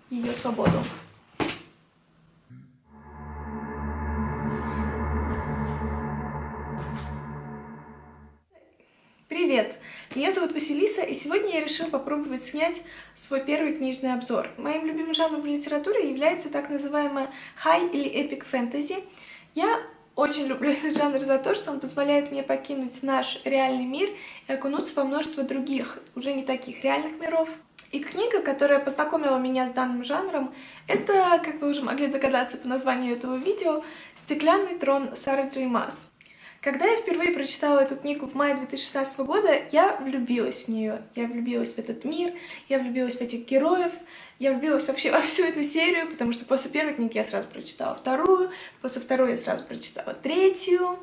ее свободу. Привет! Меня зовут Василиса, и сегодня я решила попробовать снять свой первый книжный обзор. Моим любимым жанром в литературе является так называемая high или epic fantasy. Я очень люблю этот жанр за то, что он позволяет мне покинуть наш реальный мир и окунуться во множество других, уже не таких реальных миров. И книга, которая познакомила меня с данным жанром, это, как вы уже могли догадаться по названию этого видео, «Стеклянный трон» Сары Джей Маас. Когда я впервые прочитала эту книгу в мае 2016 года, я влюбилась в нее. Я влюбилась в этот мир, я влюбилась в этих героев, я влюбилась вообще во всю эту серию, потому что после первой книги я сразу прочитала вторую, после второй я сразу прочитала третью.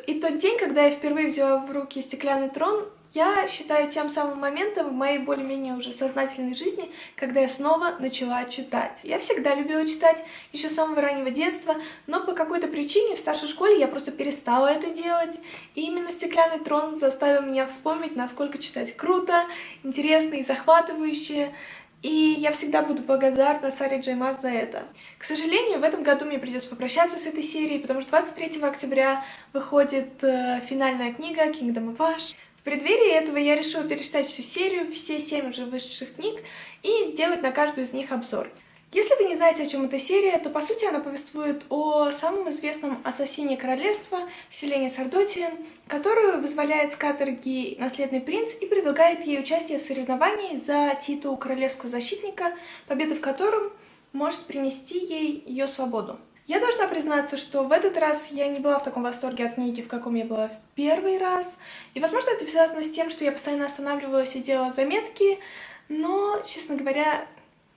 И тот день, когда я впервые взяла в руки «Стеклянный трон», я считаю тем самым моментом в моей более-менее уже сознательной жизни, когда я снова начала читать. Я всегда любила читать, еще с самого раннего детства, но по какой-то причине в старшей школе я просто перестала это делать. И именно «Стеклянный трон» заставил меня вспомнить, насколько читать круто, интересно и захватывающе. И я всегда буду благодарна Саре Джей Маас за это. К сожалению, в этом году мне придется попрощаться с этой серией, потому что 23 октября выходит финальная книга Kingdom of Ash. В преддверии этого я решила перечитать всю серию, все 7 уже вышедших книг, и сделать на каждую из них обзор. Если вы не знаете, о чем эта серия, то по сути она повествует о самом известном ассасине королевства Селене Сардотиен, которую вызволяет с каторги наследный принц и предлагает ей участие в соревновании за титул королевского защитника, победа в котором может принести ей ее свободу. Я должна признаться, что в этот раз я не была в таком восторге от книги, в каком я была в первый раз. И, возможно, это связано с тем, что я постоянно останавливалась и делала заметки, но, честно говоря,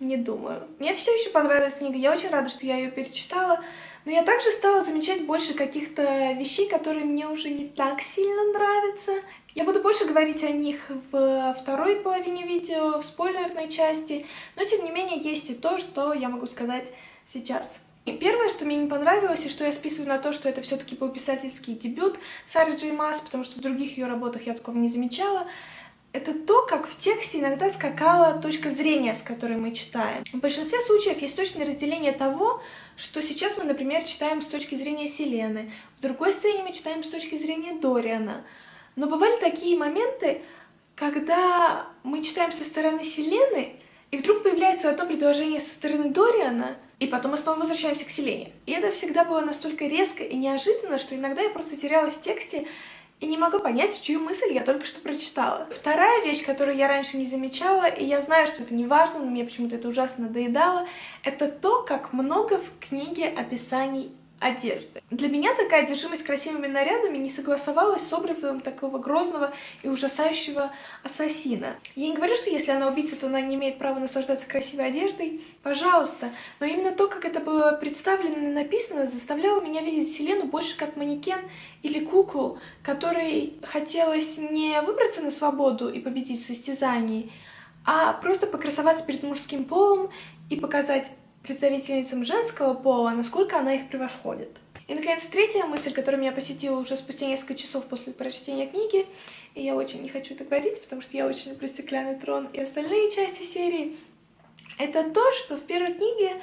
не думаю. Мне все еще понравилась книга, я очень рада, что я ее перечитала, но я также стала замечать больше каких-то вещей, которые мне уже не так сильно нравятся. Я буду больше говорить о них в второй половине видео, в спойлерной части, но, тем не менее, есть и то, что я могу сказать сейчас. И первое, что мне не понравилось, и что я списываю на то, что это все-таки был писательский дебют Сары Джей Маас, потому что в других ее работах я такого не замечала, это то, как в тексте иногда скакала точка зрения, с которой мы читаем. В большинстве случаев есть точное разделение того, что сейчас мы, например, читаем с точки зрения Селены, в другой сцене мы читаем с точки зрения Дориана. Но бывали такие моменты, когда мы читаем со стороны Селены, и вдруг появляется одно предложение со стороны Дориана, и потом мы снова возвращаемся к Селене. И это всегда было настолько резко и неожиданно, что иногда я просто терялась в тексте и не могу понять, чью мысль я только что прочитала. Вторая вещь, которую я раньше не замечала, и я знаю, что это не важно, но мне почему-то это ужасно надоедало, это то, как много в книге описаний одежды. Для меня такая одержимость красивыми нарядами не согласовалась с образом такого грозного и ужасающего ассасина. Я не говорю, что если она убийца, то она не имеет права наслаждаться красивой одеждой, пожалуйста, но именно то, как это было представлено и написано, заставляло меня видеть Селену больше как манекен или куклу, которой хотелось не выбраться на свободу и победить в состязании, а просто покрасоваться перед мужским полом и показать представительницам женского пола, насколько она их превосходит. И, наконец, третья мысль, которая меня посетила уже спустя несколько часов после прочтения книги, и я очень не хочу это говорить, потому что я очень люблю «Стеклянный трон» и остальные части серии, это то, что в первой книге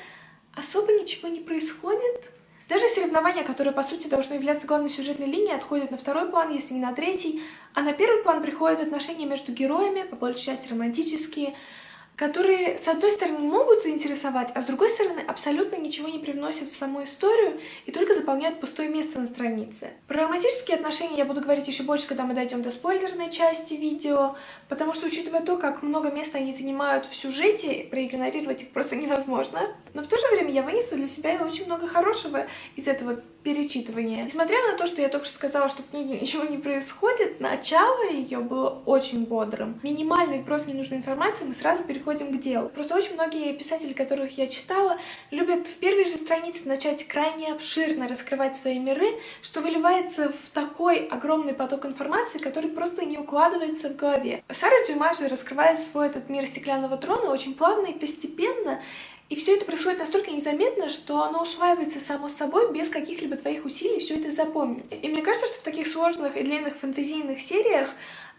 особо ничего не происходит. Даже соревнования, которые, по сути, должны являться главной сюжетной линией, отходят на второй план, если не на третий, а на первый план приходят отношения между героями, по большей части романтические, которые, с одной стороны, могут заинтересовать, а с другой стороны, абсолютно ничего не привносят в саму историю и только заполняют пустое место на странице. Про романтические отношения я буду говорить еще больше, когда мы дойдем до спойлерной части видео, потому что, учитывая то, как много места они занимают в сюжете, проигнорировать их просто невозможно. Но в то же время я вынесу для себя и очень много хорошего из этого перечитывания. Несмотря на то, что я только что сказала, что в книге ничего не происходит, начало ее было очень бодрым. Минимальной, просто ненужной информации, мы сразу переходим к делу. Просто очень многие писатели, которых я читала, любят в первой же странице начать крайне обширно раскрывать свои миры, что выливается в такой огромный поток информации, который просто не укладывается в голове. Сара Джей Маас же раскрывает свой этот мир Стеклянного трона очень плавно и постепенно, и все это происходит настолько незаметно, что оно усваивается само собой, без каких-либо твоих усилий все это запомнить. И мне кажется, что в таких сложных и длинных фэнтезийных сериях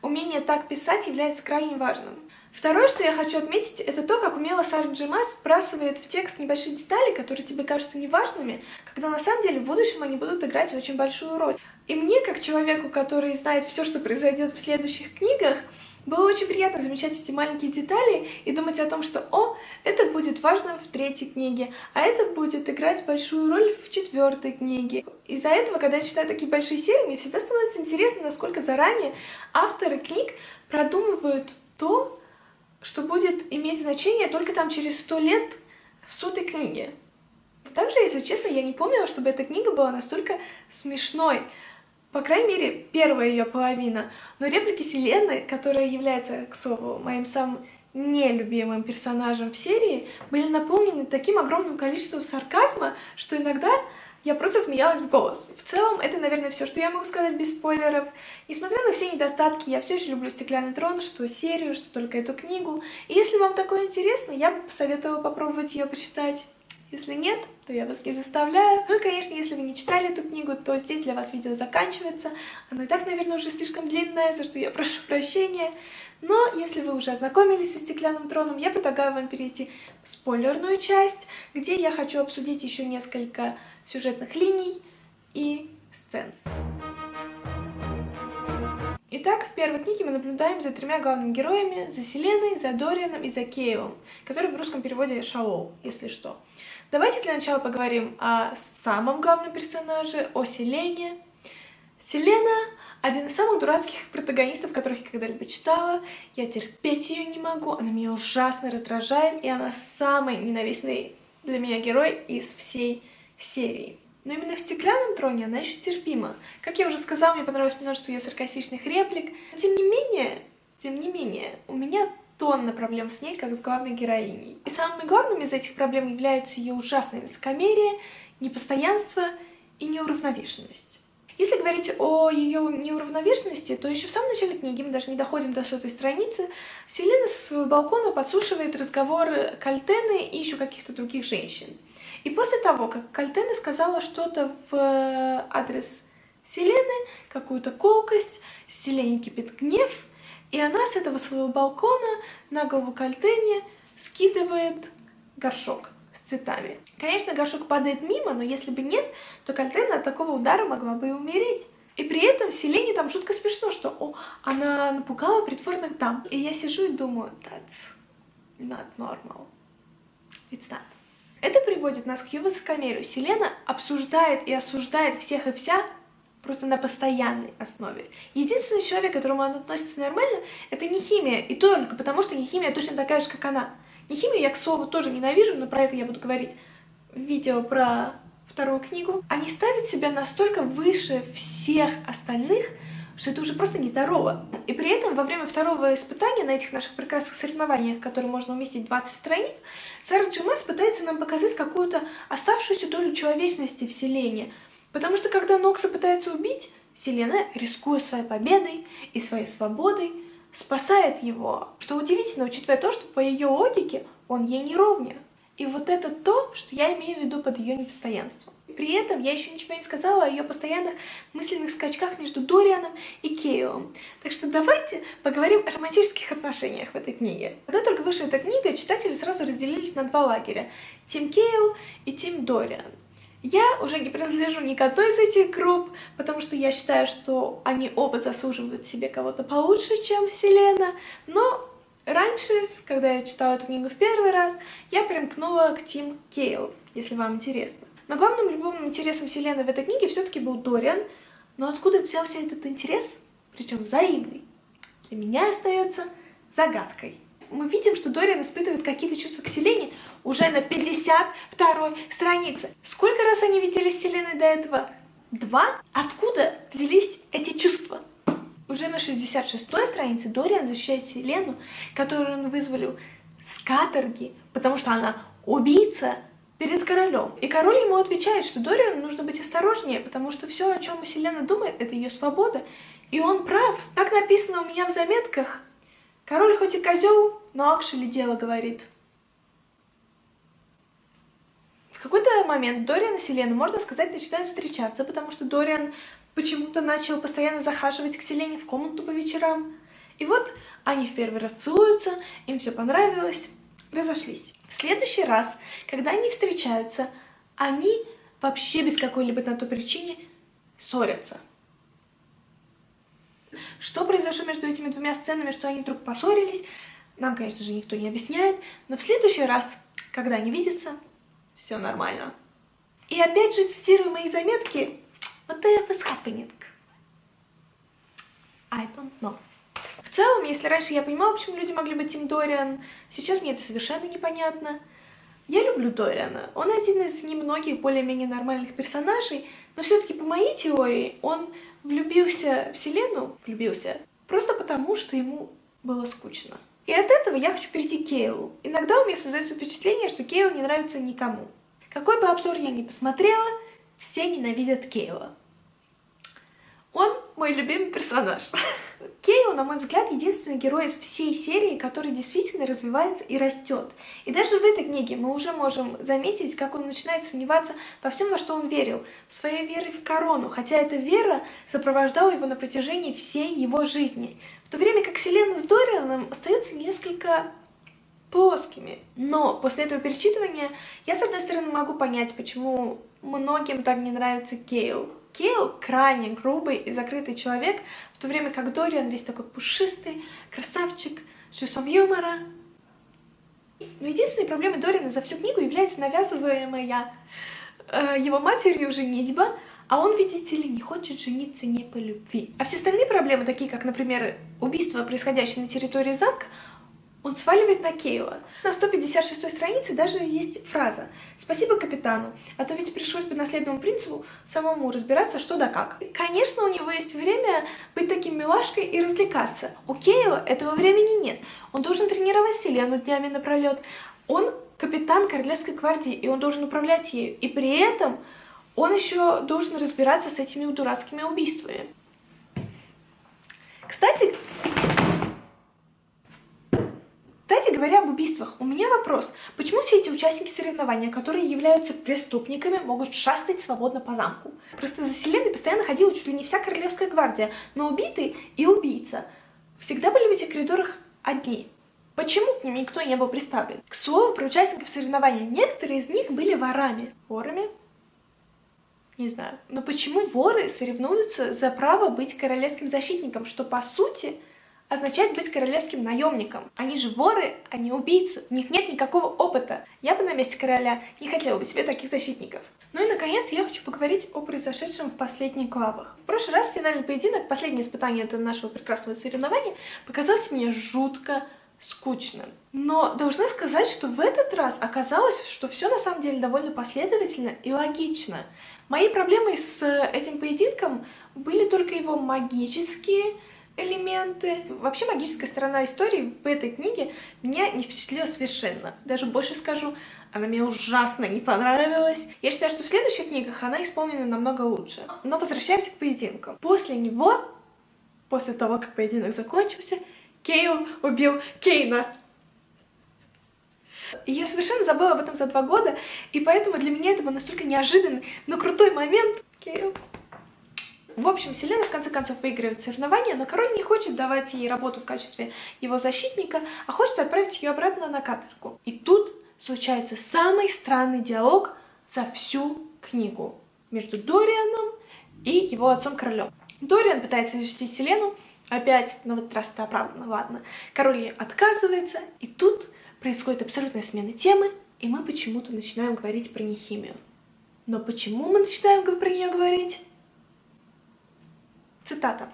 умение так писать является крайне важным. Второе, что я хочу отметить, это то, как умело Сара Дж. Маас вбрасывает в текст небольшие детали, которые тебе кажутся неважными, когда на самом деле в будущем они будут играть очень большую роль. И мне, как человеку, который знает все, что произойдет в следующих книгах, было очень приятно замечать эти маленькие детали и думать о том, что это будет важно в третьей книге, а это будет играть большую роль в четвертой книге. Из-за этого, когда я читаю такие большие серии, мне всегда становится интересно, насколько заранее авторы книг продумывают то, что будет иметь значение только там через 100 лет в 100-й книге. Также, если честно, я не помнила, чтобы эта книга была настолько смешной. По крайней мере, первая ее половина. Но реплики Селены, которая является, к слову, моим самым нелюбимым персонажем в серии, были наполнены таким огромным количеством сарказма, что иногда я просто смеялась в голос. В целом, это, наверное, все, что я могу сказать без спойлеров. Несмотря на все недостатки, я все еще люблю «Стеклянный трон», что серию, что только эту книгу. И если вам такое интересно, я бы посоветовала попробовать ее почитать. Если нет, то я вас не заставляю. Ну и, конечно, если вы не читали эту книгу, то здесь для вас видео заканчивается. Оно и так, наверное, уже слишком длинное, за что я прошу прощения. Но если вы уже ознакомились со «Стеклянным троном», я предлагаю вам перейти в спойлерную часть, где я хочу обсудить еще несколько сюжетных линий и сцен. Итак, в первой книге мы наблюдаем за тремя главными героями: за Селеной, за Дорианом и за Кейлом, который в русском переводе Шаол, если что. Давайте для начала поговорим о самом главном персонаже, о Селене. Селена — один из самых дурацких протагонистов, которых я когда-либо читала. Я терпеть ее не могу, она меня ужасно раздражает, и она самый ненавистный для меня герой из всей серии. Но именно в «Стеклянном троне» она еще терпима. Как я уже сказала, мне понравилось множество ее саркастичных реплик. Но тем не менее, у меня тонна проблем с ней, как с главной героиней. И самыми главными из этих проблем являются ее ужасное высокомерие, непостоянство и неуравновешенность. Если говорить о ее неуравновешенности, то еще в самом начале книги, мы даже не доходим до 100-й страницы, Селена со своего балкона подслушивает разговоры Кальтены и еще каких-то других женщин. И после того, как Кальтена сказала что-то в адрес Селены, какую-то колкость, Селене кипит гнев, и она с этого своего балкона на голову Кальтене скидывает горшок с цветами. Конечно, горшок падает мимо, но если бы нет, то Кальтена от такого удара могла бы и умереть. И при этом Селене там жутко смешно, что она напугала придворных дам. И я сижу и думаю, that's not normal. It's not. Это приводит нас к ее высокомерию. Селена обсуждает и осуждает всех и вся просто на постоянной основе. Единственный человек, к которому она относится нормально, это Нехимия. И только потому, что Нехимия точно такая же, как она. Нехимию я, к слову, тоже ненавижу, но про это я буду говорить в видео про вторую книгу. Они ставят себя настолько выше всех остальных, что это уже просто нездорово. И при этом во время второго испытания на этих наших прекрасных соревнованиях, в которые можно уместить 20 страниц, Сара Дж. Маас пытается нам показать какую-то оставшуюся долю человечности в Селене. Потому что когда Нокса пытается убить, Селена, рискуя своей победой и своей свободой, спасает его. Что удивительно, учитывая то, что по ее логике он ей не ровня. И вот это то, что я имею в виду под ее непостоянством. При этом я еще ничего не сказала о ее постоянных мысленных скачках между Дорианом и Кейлом. Так что давайте поговорим о романтических отношениях в этой книге. Когда только вышла эта книга, читатели сразу разделились на два лагеря. Тим Кейл и Тим Дориан. Я уже не принадлежу ни к одной из этих групп, потому что я считаю, что они оба заслуживают себе кого-то получше, чем Селена. Но раньше, когда я читала эту книгу в первый раз, я примкнула к Тим Кейл, если вам интересно. Но главным любовным интересом Селены в этой книге все-таки был Дориан. Но откуда взялся этот интерес, причем взаимный, для меня остается загадкой. Мы видим, что Дориан испытывает какие-то чувства к Селене уже на 52-й странице. Сколько раз они виделись с Селеной до этого? 2? Откуда взялись эти чувства? Уже на 66-й странице Дориан защищает Селену, которую он вызволил с каторги, потому что она убийца, перед королем. И король ему отвечает, что Дориану нужно быть осторожнее, потому что все, о чем Селена думает, это ее свобода. И он прав. Так написано у меня в заметках. Король хоть и козел, но акшели дело говорит. В какой-то момент Дориан и Селена, можно сказать, начинают встречаться, потому что Дориан почему-то начал постоянно захаживать к Селене в комнату по вечерам. И вот Они в первый раз целуются, им все понравилось, разошлись. В следующий раз, когда они встречаются, они вообще без какой-либо на то причине ссорятся. Что произошло между этими двумя сценами, что они вдруг поссорились, нам, конечно же, никто не объясняет, но в следующий раз, когда они видятся, все нормально. И опять же, цитирую мои заметки, whatever is happening? I don't know. В целом, если раньше я понимала, почему люди могли быть Тим Дориан, сейчас мне это совершенно непонятно. Я люблю Дориана. Он один из немногих более-менее нормальных персонажей, но все-таки по моей теории он влюбился в Вселенную, просто потому, что ему было скучно. И от этого я хочу перейти к Кейлу. Иногда у меня создается впечатление, что Кейл не нравится никому. Какой бы обзор я ни посмотрела, все ненавидят Кейла. Он мой любимый персонаж. Кейл, на мой взгляд, единственный герой из всей серии, который действительно развивается и растет. И даже в этой книге мы уже можем заметить, как он начинает сомневаться во всем, во что он верил, в своей вере в корону, хотя эта вера сопровождала его на протяжении всей его жизни. В то время как Селена с Дорианом остаются несколько плоскими. Но после этого перечитывания я, с одной стороны, могу понять, почему многим так не нравится Кейл. Кейл крайне грубый и закрытый человек, в то время как Дориан весь такой пушистый, красавчик, с чувством юмора. Но единственной проблемой Дориана за всю книгу является навязываемая его матерью женитьба, а он, видите ли, не хочет жениться не по любви. А все остальные проблемы, такие как, например, убийство, происходящее на территории замка, он сваливает на Кейла. На 156-й странице даже есть фраза «Спасибо капитану, а то ведь пришлось бы наследному принцу самому разбираться, что да как». Конечно, у него есть время быть таким милашкой и развлекаться. У Кейла этого времени нет. Он должен тренировать Селену днями напролет. Он капитан Королевской гвардии, и он должен управлять ею. И при этом он еще должен разбираться с этими дурацкими убийствами. Кстати говоря об убийствах, у меня вопрос. Почему все эти участники соревнования, которые являются преступниками, могут шастать свободно по замку? Просто за Селеной постоянно ходила чуть ли не вся Королевская гвардия, но убитый и убийца всегда были в этих коридорах одни. Почему к ним никто не был представлен? К слову, про участников соревнования, некоторые из них были ворами. Ворами? Не знаю. Но почему воры соревнуются за право быть королевским защитником, что по сути означает быть королевским наемником? Они же воры, а не убийцы. У них нет никакого опыта. Я бы на месте короля не хотела бы себе таких защитников. Ну и, наконец, я хочу поговорить о произошедшем в последних главах. В прошлый раз финальный поединок, последнее испытание этого нашего прекрасного соревнования, показался мне жутко скучным. Но должна сказать, что в этот раз оказалось, что все на самом деле довольно последовательно и логично. Мои проблемы с этим поединком были только его магические элементы. Вообще магическая сторона истории в этой книге меня не впечатлила совершенно. Даже больше скажу, она мне ужасно не понравилась. Я считаю, что в следующих книгах она исполнена намного лучше. Но возвращаемся к поединку. После него, после того, как поединок закончился, Кейл убил Кейна. И я совершенно забыла об этом за 2 года, и поэтому для меня это был настолько неожиданный, но крутой момент. Кейл. В общем, Селена в конце концов выигрывает соревнования, но король не хочет давать ей работу в качестве его защитника, а хочет отправить ее обратно на каторгу. И тут случается самый странный диалог за всю книгу между Дорианом и его отцом-королем. Дориан пытается защитить Селену, опять, но в этот раз это оправдано, ладно. Король ей отказывается, и тут происходит абсолютная смена темы, и мы почему-то начинаем говорить про Нехимию. Но почему мы начинаем про нее говорить? Цитата.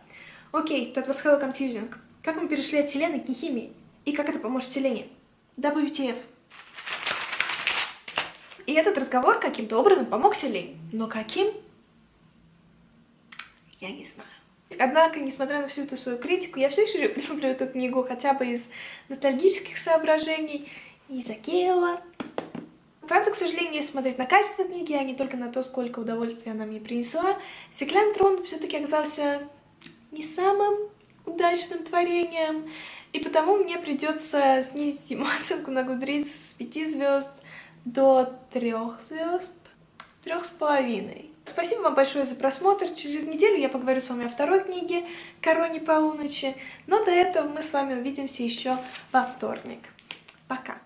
Окей, that was hella confusing. Как мы перешли от Селены к Нехимии? И как это поможет Селене? WTF. И этот разговор каким-то образом помог Селене. Но каким? Я не знаю. Однако, несмотря на всю эту свою критику, я все еще люблю эту книгу, хотя бы из ностальгических соображений, из-за Кейла. Правда, к сожалению, если смотреть на качество книги, а не только на то, сколько удовольствия она мне принесла, «Стеклянный трон» все-таки оказался не самым удачным творением, и потому мне придется снизить ему оценку на Goodreads с 5 звезд до 3 звезд, 3,5. Спасибо вам большое за просмотр. Через неделю я поговорю с вами о второй книге «Короне полуночи». Но до этого мы с вами увидимся еще во вторник. Пока!